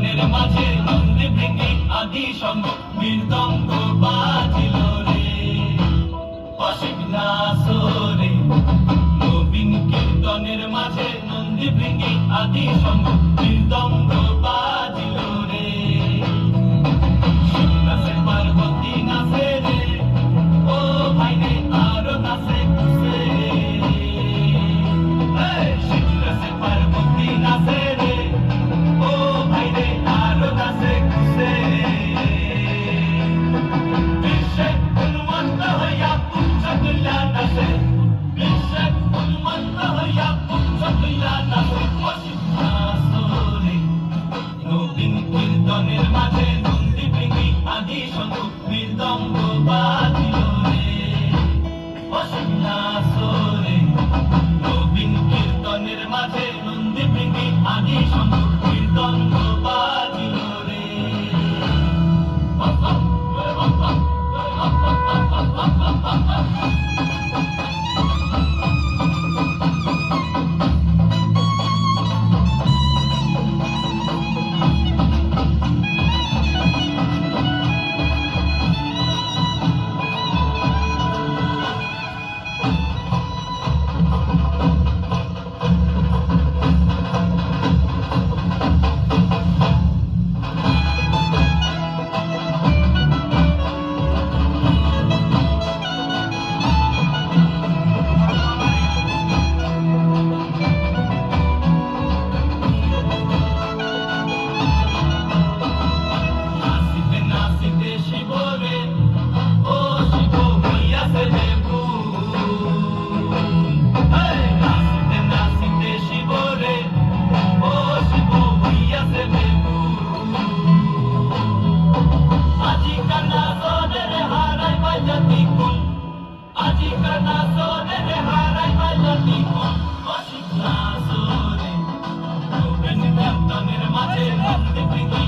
কীর্তনের মাঝে নন্দী ভৃঙ্গি আদি সঙ্গ মৃদঙ্গ বাজিল রে অসীম নাসরে নবীন কীর্তনের মাঝে নন্দী ভৃঙ্গি আদি সঙ্গ মৃদঙ্গ বাজিল রে শিব নাচে পার্বতী নাচে রে ও ভাই রে আরো নাচে খুশে শিব নাচে পার্বতী নাচে রে ও ভাই রে আরো নাচে খুশে বিশ্বে উন্মত্ত হইয়া পুচ্ছ তুল্লা নাচে বিশ্বে উন্মত্ত হইয়া পুচ্ছ তুল্লা নাচে অসীম নাচরে নবীন কীর্তনের মাঝে নন্দী ভৃঙ্গি আদি সঙ্গ মৃদঙ্গ বাজিল রে অসীম নাচরে নবীন কীর্তনের মাঝে নন্দী ভৃঙ্গি আদি সঙ্গ মৃদঙ্গ বাজিল রে নাচিতে নাচিতে শিব রে ও শিব হইয়াছে দেবু নাচিতে নাচিতে শিব রে ও শিব হইয়াছে দেবু আজিকার নাচনের হারাই বাজাতি কুল আজিকার নাচনের হারাই বাজাতি কুল অসীম নাচরে নবীন কীর্তনের মাঝে নন্দী ভৃঙ্গি